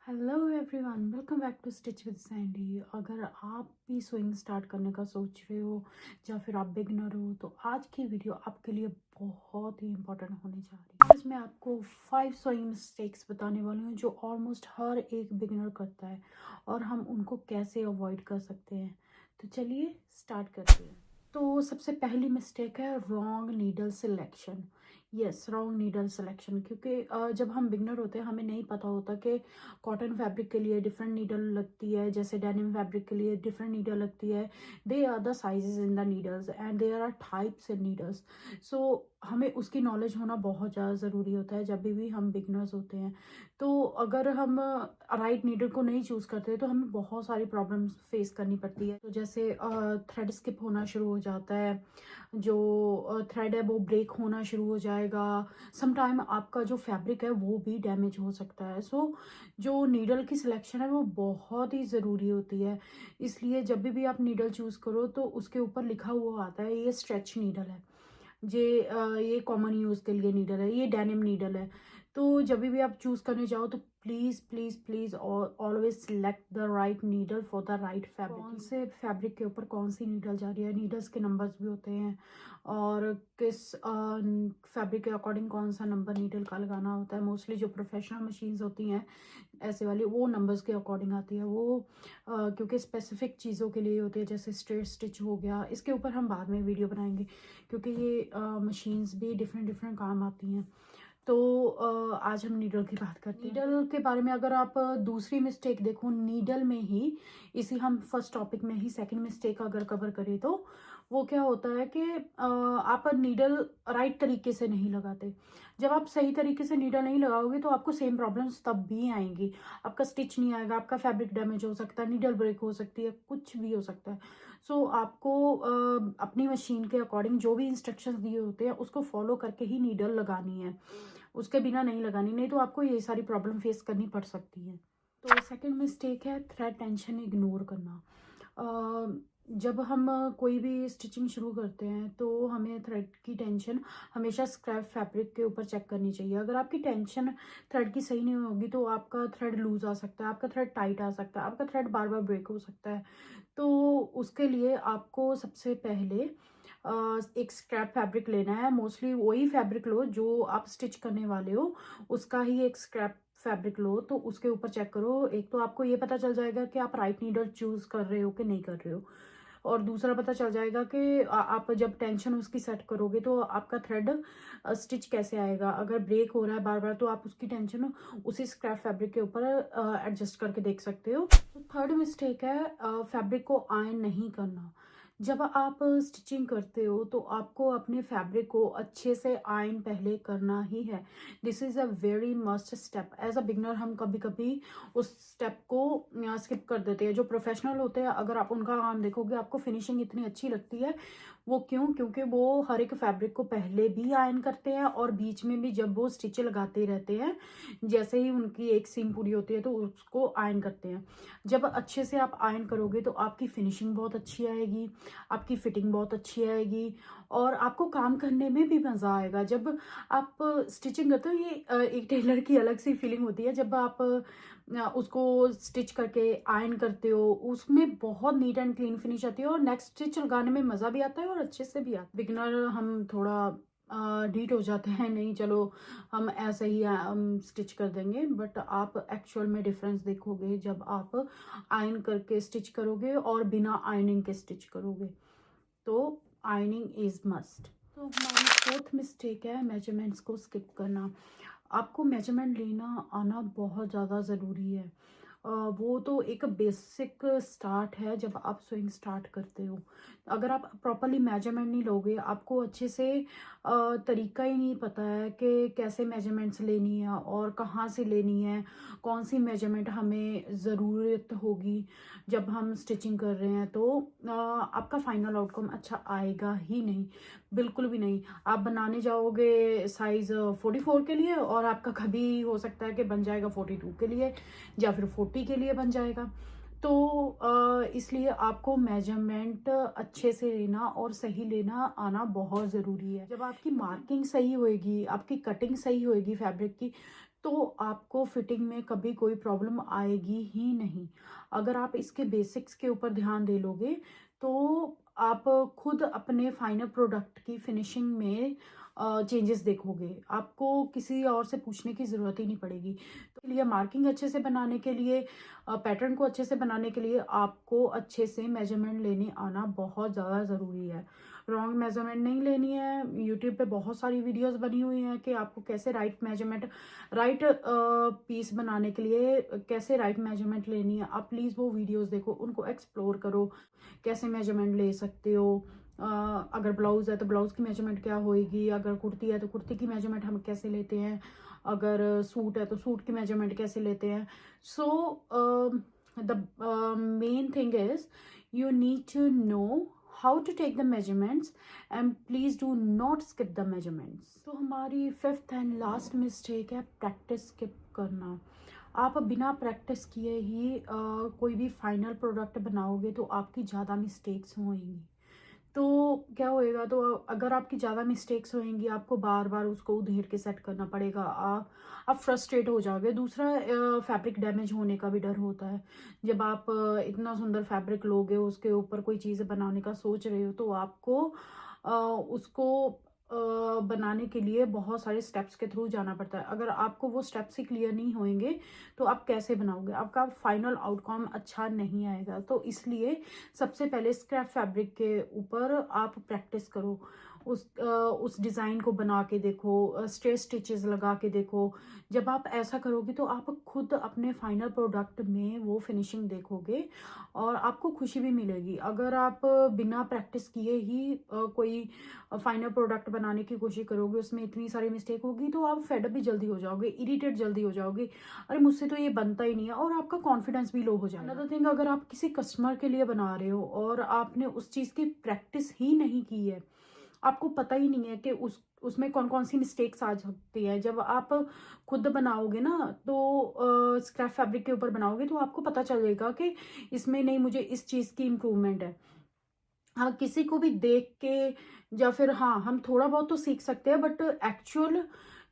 Hello everyone, welcome back to stitch with Sandy. अगर आप भी स्विंग स्टार्ट करने का सोच रहे हो या फिर आप बिगनर हो तो आज की वीडियो आपके लिए बहुत ही इंपॉर्टेंट होने जा रही है। आज मैं आपको 5 स्विंग मिस्टेक्स बताने वाली हूँ जो ऑलमोस्ट हर एक बिगनर करता है और हम उनको कैसे अवॉइड कर सकते हैं। तो चलिए स्टार्ट करते हैं। तो सबसे पहली मिस्टेक है wrong needle selection. Yes, wrong needle selection, क्योंकि जब हम बिगनर होते हैं हमें नहीं पता होता कि कॉटन फैब्रिक के लिए डिफरेंट नीडल लगती है, जैसे डेनिम फैब्रिक के लिए डिफरेंट नीडल लगती है। They are the sizes in the needles and there are types in needles. So हमें उसकी नॉलेज होना बहुत ज़्यादा ज़रूरी होता है जब भी हम बिगनर्स होते हैं। तो अगर हम राइट नीडल को नहीं चूज़ करते तो हमें बहुत सारी प्रॉब्लम्स फेस करनी पड़ती है। तो जैसे थ्रेड स्किप होना शुरू हो जाता है, जो थ्रेड है वो ब्रेक होना शुरू हो जाएगा। समटाइम आपका जो फैब्रिक है वो भी डैमेज हो सकता है। सो जो नीडल की सिलेक्शन है वो बहुत ही ज़रूरी होती है। इसलिए जब भी आप नीडल चूज़ करो तो उसके ऊपर लिखा हुआ आता है ये स्ट्रेच नीडल है, ये कॉमन यूज़ के लिए नीडल है, ये डेनिम नीडल है। तो जब भी आप चूज़ करने जाओ तो please please please always select the right needle for the right fabric. कौन से फैब्रिक के ऊपर कौन सी नीडल जा रही है, नीडल्स के नंबर्स भी होते हैं और किस फैब्रिक के अकॉर्डिंग कौन सा नंबर नीडल का लगाना होता है। मोस्टली जो प्रोफेशनल मशीन्स होती हैं ऐसे वाली, वो नंबर्स के अकॉर्डिंग आती है। वो क्योंकि स्पेसिफिक चीज़ों के लिए होती है, जैसे स्ट्रेट स्टिच हो गया। इसके ऊपर हम बाद में वीडियो बनाएंगे क्योंकि ये मशीन्स भी डिफरेंट डिफरेंट काम आती हैं। तो आज हम नीडल की बात करते हैं। नीडल के बारे में अगर आप दूसरी मिस्टेक देखो नीडल में ही, इसी हम फर्स्ट टॉपिक में ही सेकंड मिस्टेक अगर कवर करें तो वो क्या होता है कि आप नीडल राइट तरीके से नहीं लगाते। जब आप सही तरीके से नीडल नहीं लगाओगे तो आपको सेम प्रॉब्लम्स तब भी आएंगी। आपका स्टिच नहीं आएगा, आपका फैब्रिक डैमेज हो सकता है, नीडल ब्रेक हो सकती है, कुछ भी हो सकता है। सो आपको अपनी मशीन के अकॉर्डिंग जो भी इंस्ट्रक्शंस दिए होते हैं उसको फॉलो करके ही नीडल लगानी है, उसके बिना नहीं लगानी, नहीं तो आपको ये सारी प्रॉब्लम फेस करनी पड़ सकती है। तो सेकंड मिस्टेक है थ्रेड टेंशन इग्नोर करना। जब हम कोई भी स्टिचिंग शुरू करते हैं तो हमें थ्रेड की टेंशन हमेशा स्क्रैप फैब्रिक के ऊपर चेक करनी चाहिए। अगर आपकी टेंशन थ्रेड की सही नहीं होगी तो आपका थ्रेड लूज आ सकता है, आपका थ्रेड टाइट आ सकता है, आपका थ्रेड बार बार ब्रेक हो सकता है। तो उसके लिए आपको सबसे पहले एक स्क्रैप फैब्रिक लेना है। मोस्टली वही फैब्रिक लो जो आप स्टिच करने वाले हो, उसका ही एक स्क्रैप फैब्रिक लो। तो उसके ऊपर चेक करो, एक तो आपको ये पता चल जाएगा कि आप राइट नीडल चूज कर रहे हो कि नहीं कर रहे हो, और दूसरा पता चल जाएगा कि आप जब टेंशन उसकी सेट करोगे तो आपका थ्रेड स्टिच कैसे आएगा। अगर ब्रेक हो रहा है बार बार तो आप उसकी टेंशन उसी स्क्रैप फैब्रिक के ऊपर एडजस्ट करके देख सकते हो। तो थर्ड मिस्टेक है फैब्रिक को आयन नहीं करना। जब आप स्टिचिंग करते हो तो आपको अपने फैब्रिक को अच्छे से आयन पहले करना ही है। This is a very must step. As a beginner हम कभी कभी उस स्टेप को स्किप कर देते हैं। जो प्रोफेशनल होते हैं अगर आप उनका काम देखोगे आपको फिनिशिंग इतनी अच्छी लगती है। वो क्यों? क्योंकि वो हर एक फैब्रिक को पहले भी आयन करते हैं और बीच में भी जब वो स्टिच लगाते रहते हैं, जैसे ही उनकी एक सीम पूरी होती है तो उसको आयन करते हैं। जब अच्छे से आप आयन करोगे तो आपकी फिनिशिंग बहुत अच्छी आएगी, आपकी फिटिंग बहुत अच्छी आएगी और आपको काम करने में भी मज़ा आएगा। जब आप स्टिचिंग करते हो ये एक टेलर की अलग सी फीलिंग होती है। जब आप उसको स्टिच करके आयन करते हो उसमें बहुत नीट एंड क्लीन फिनिश आती है और नेक्स्ट स्टिच लगाने में मज़ा भी आता है और अच्छे से भी आता है। बिगिनर हम थोड़ा ढीठ हो जाते हैं, नहीं चलो हम ऐसे ही स्टिच कर देंगे, बट आप एक्चुअल में डिफरेंस देखोगे जब आप आयन करके स्टिच करोगे और बिना आयनिंग के स्टिच करोगे। तो आयनिंग इज मस्ट। तो हमारी फोर्थ मिस्टेक है मेजरमेंट्स को स्किप करना। आपको मेजरमेंट लेना आना बहुत ज़्यादा ज़रूरी है। वो तो एक बेसिक स्टार्ट है जब आप स्विंग स्टार्ट करते हो। अगर आप प्रॉपरली मेजरमेंट नहीं लोगे, आपको अच्छे से तरीका ही नहीं पता है कि कैसे मेजरमेंट्स लेनी है और कहाँ से लेनी है, कौन सी मेजरमेंट हमें ज़रूरत होगी जब हम स्टिचिंग कर रहे हैं, तो आपका फाइनल आउटकम अच्छा आएगा ही नहीं, बिल्कुल भी नहीं। आप बनाने जाओगे साइज़ 44 के लिए और आपका कभी हो सकता है कि बन जाएगा 42 के लिए या फिर 40 के लिए बन जाएगा। तो इसलिए आपको मेजरमेंट अच्छे से लेना और सही लेना आना बहुत ज़रूरी है। जब आपकी मार्किंग सही होएगी, आपकी कटिंग सही होएगी फैब्रिक की, तो आपको फिटिंग में कभी कोई प्रॉब्लम आएगी ही नहीं। अगर आप इसके बेसिक्स के ऊपर ध्यान दे लोगे तो आप खुद अपने फाइनल प्रोडक्ट की फिनिशिंग में चेंजेस देखोगे। आपको किसी और से पूछने की ज़रूरत ही नहीं पड़ेगी। तो लिए मार्किंग अच्छे से बनाने के लिए, पैटर्न को अच्छे से बनाने के लिए आपको अच्छे से मेजरमेंट लेने आना बहुत ज़्यादा ज़रूरी है। रॉन्ग मेजरमेंट नहीं लेनी है। यूट्यूब पे बहुत सारी वीडियोस बनी हुई हैं कि आपको कैसे राइट मेजरमेंट, राइट पीस बनाने के लिए कैसे राइट मेजरमेंट लेनी है। आप प्लीज़ वो वीडियोस देखो, उनको एक्सप्लोर करो, कैसे मेजरमेंट ले सकते हो। अगर ब्लाउज़ है तो ब्लाउज़ की मेजरमेंट क्या होएगी, अगर कुर्ती है तो कुर्ती की मेजरमेंट हम कैसे लेते हैं, अगर सूट है तो सूट की मेजरमेंट कैसे लेते हैं। So the main thing is you need to know how to take the measurements and please do not skip the measurements। तो हमारी फिफ्थ एंड लास्ट मिस्टेक है प्रैक्टिस स्किप करना। आप बिना प्रैक्टिस किए ही कोई भी फाइनल प्रोडक्ट बनाओगे तो आपकी ज़्यादा मिस्टेक्स होंगी। तो क्या होएगा, तो अगर आपकी ज़्यादा मिस्टेक्स होएंगी आपको बार बार उसको उधेड़ के सेट करना पड़ेगा। आप फ्रस्ट्रेट हो जाओगे। दूसरा, फैब्रिक डैमेज होने का भी डर होता है। जब आप इतना सुंदर फैब्रिक लोगे, उसके ऊपर कोई चीज़ बनाने का सोच रहे हो तो आपको उसको बनाने के लिए बहुत सारे स्टेप्स के थ्रू जाना पड़ता है। अगर आपको वो स्टेप्स ही क्लियर नहीं होंगे तो आप कैसे बनाओगे, आपका फाइनल आउटकम अच्छा नहीं आएगा। तो इसलिए सबसे पहले स्क्रैप फैब्रिक के ऊपर आप प्रैक्टिस करो। उस डिज़ाइन को बना के देखो, स्ट्रेट स्टिचेस लगा के देखो। जब आप ऐसा करोगे तो आप खुद अपने फाइनल प्रोडक्ट में वो फिनिशिंग देखोगे और आपको खुशी भी मिलेगी। अगर आप बिना प्रैक्टिस किए ही कोई फाइनल प्रोडक्ट बनाने की कोशिश करोगे, उसमें इतनी सारी मिस्टेक होगी तो आप फेडअप भी जल्दी हो जाओगे, इरिटेट जल्दी हो जाओगे, अरे मुझसे तो ये बनता ही नहीं है, और आपका कॉन्फिडेंस भी लो हो जाएगा। अनदर थिंग, अगर आप किसी कस्टमर के लिए बना रहे हो और आपने उस चीज़ की प्रैक्टिस ही नहीं की है, आपको पता ही नहीं है कि उसमें कौन कौन सी मिस्टेक्स आ सकती है। जब आप खुद बनाओगे ना तो स्क्रैप फैब्रिक के ऊपर बनाओगे तो आपको पता चलेगा कि इसमें नहीं, मुझे इस चीज़ की इम्प्रूवमेंट है। हाँ, किसी को भी देख के या फिर हाँ, हम थोड़ा बहुत तो सीख सकते हैं, बट एक्चुअल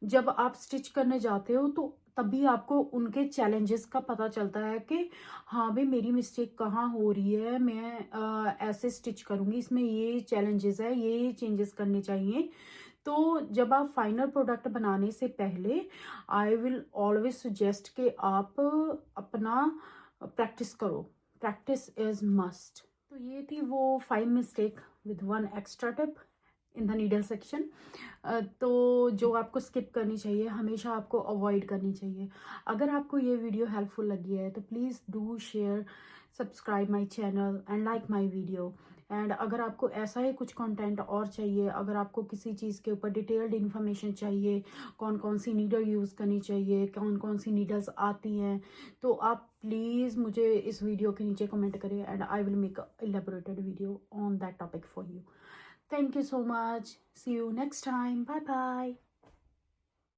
जब आप स्टिच करने जाते हो तो तभी आपको उनके चैलेंजेस का पता चलता है कि हाँ भाई, मेरी मिस्टेक कहाँ हो रही है, मैं ऐसे स्टिच करूँगी, इसमें ये चैलेंजेस है, ये चेंजेस करने चाहिए। तो जब आप फाइनल प्रोडक्ट बनाने से पहले आई विल ऑलवेज सजेस्ट कि आप अपना प्रैक्टिस करो। Practice is must. तो ये थी वो 5 mistake with 1 extra tip in the needle section. तो जो आपको स्किप करनी चाहिए, हमेशा आपको अवॉइड करनी चाहिए। अगर आपको ये वीडियो हेल्पफुल लगी है तो please do share, subscribe my channel and like my video. And अगर आपको ऐसा ही कुछ कंटेंट और चाहिए, अगर आपको किसी चीज़ के ऊपर डिटेल्ड इन्फॉर्मेशन चाहिए, कौन कौन सी नीडल यूज़ करनी चाहिए, कौन कौन सी नीडल्स आती हैं, तो आप प्लीज़ मुझे इस वीडियो के नीचे कमेंट करें and I will make a elaborated video on that topic for you. Thank you so much. See you next time. Bye bye.